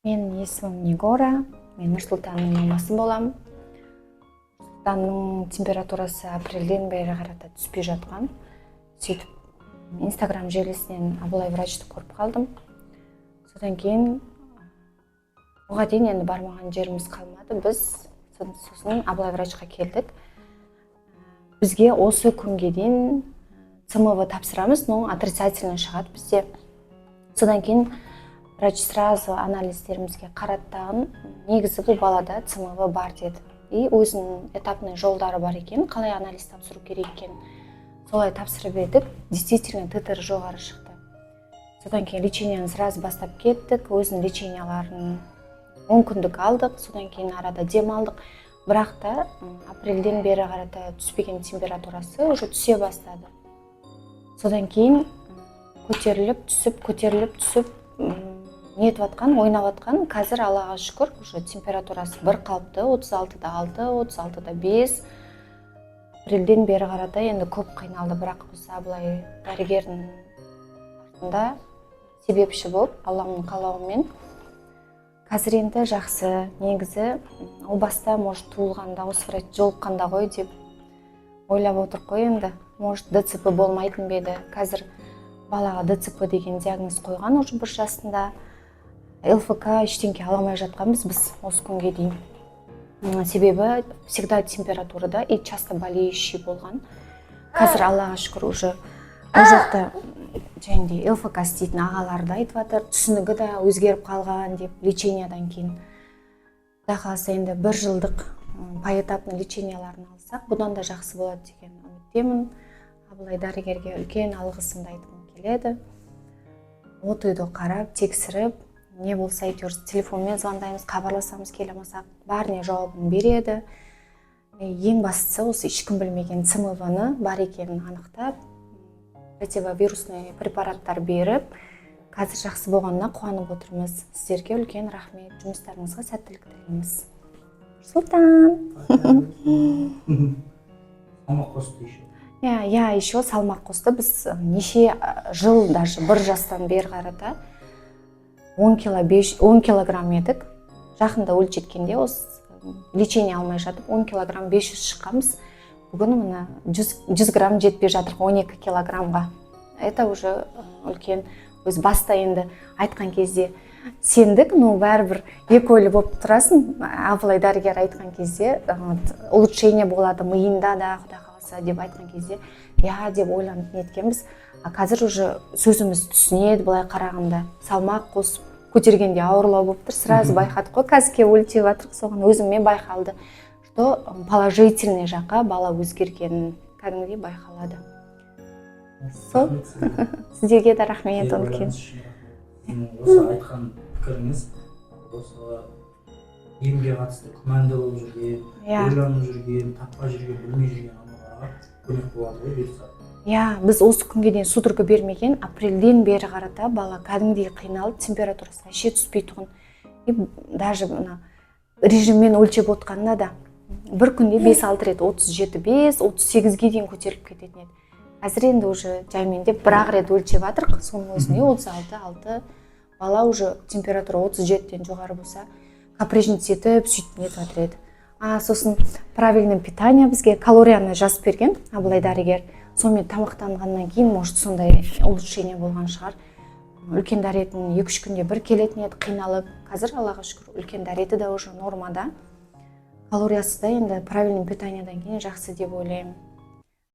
Менің есімім Нигора, мен Нұрсұлтанның мамасы боламын. Нұрсұлтанның температурасы апрельден бері қарата түспей жатқан. Сөйтіп, Инстаграм желісінен Абылай врачты көріп қалдым. Содан кейін оған дейін енді бармаған жеріміз қалмады. Біз сосын Абылай врачқа келдік. Бізге осы күнге дейін ЦМВ тапсырамыз, но отрицательный шығады бізде. Содан кейін врач сразу анализдерімізге қараттағын, негізі бұл балада ЦМВ бар деді. И өзінің этапный жолдары бар екен, қалай анализ тапсыру керек екен. Солай тапсырып едік, действительно ТТР жоғары шықты. Содан кейін леченияны сразу бастап кеттік, өзінің леченияларын 10 күндік алдық, содан кейін арада дем алдық. Бірақ та апрельден бері қарата түспеген температурасы уже түсе бастады. Содан кейін көтеріліп түсіп, нетіп атқан, ойнап атқан, қазір Аллаға шүкір, уже температурасы бір қалыпты, 36-да 6, 36-да 5. Апрельден бері қарата енді көп қиналды, бірақ осы Абылай дәрігердің артында себепші болып, Алланың қалауымен қазір енді жақсы. Негізі ол баста может туылғанда, осы врач жолыққанда ғой деп ойлап отырып қой енді. Может ДЦП болмайтын беді. Қазір балаға ДЦП деген диагноз қойған уже 1 жасында. ЛФК ештеңке аламай жатқанбыз біз осы күнге дейін. Себебі всегда температурада и часто болеющий болған. Қазір Аллаға шүкір уже ол жақта жәнде ЛФК істейтін ағалар да айтып жатыр, түсінігі де өзгеріп қалған деп лечениядан кейін. Құдай қаласа енді 1 жылдық поэтапный леченияларын алсақ, бұдан да жақсы болады деген үміттемін. Абылай дәрігерге үлкен алғысымды айтқым келеді. Отойды қарап, тексіріп, не болса әйтеуір телефонмен звондаймыз, хабарласамыз, келемасақ, бәріне жауабын береді. Ең бастысы осы ешкім білмеген ЦМВ-ны бар екенін анықтап, противовирусный препараттар беріп, қазір жақсы болғанына қуанып отырмыз. Сіздерге үлкен рахмет, жұмыстарыңызға сәттілік тілейміз. Нұрсұлтан. Салмақ қосты еще. Я еще салмақ қосты. Біз неше жыл, даже 1 жастан бері қарата 10 килограмм едік. Жақында өлшеткенде, осы лечение алмай жатып 10 килограмм 500 шыққанбыз. Бүгін мына 100 грамм жетпей жатыр 12 килограммға. Это уже үлкен. Өз баста енді айтқан кезде сендік, но бәрібір екі ойлы болып тұрасың. Абылай дәрігер айтқан кезде улучшение болады миында да, Құдай қаласа деп айтқан кезде, я деп ойланып неткенбіз. Қазір уже сөзіміз түсінеді, былай қарағанда. Салмақ қосып көтергенде ауырлау болып тұр, сразу байқадық қой, қазірге өлтеп жатырық, соған өзіме байқалды, что положительный жаққа бала өзгергенін кәдімгідей байқалады. Сол. Сіздерге де рахмет үлкен. Осы айтқан пікіріңіз, осы емге қатысты күмәнді болып жүрген, ойланып жүрген, таппай жүрген, білмей жүрген аналарға көмек болады ғой бұйырса. Біз осы күнге дейін судорога бермеген, апрельден бері қарата бала кәдімгідей қиналып, температурасы вообще түспей тұғын. Даже режиммен өлшеп отқанында да бір күнде 5-6 рет 37-5, 38-ге дейін көтеріліп кететін еді. Қазір енді уже жаймендеп 1 рет өлшеп жатырық, соның өзіне 36-6, бала уже температура 37-тен жоғары болса, каприжниц етіп, сөйтіп нетіп жатыр еді. Сосын правильный питание бізге калорияны жазып берген Абылай дәрігер. Сонымен тамақтанғаннан кейін, может, сондай улучшение болған шығар. Үлкен дәретін 2-3 күнде бір келетін еді, қиналып. Қазір Аллаға шүкір, үлкен дәреті де уже нормада. Калориясы да енді правильный питаниедан кейін жақсы деп ойлаймын.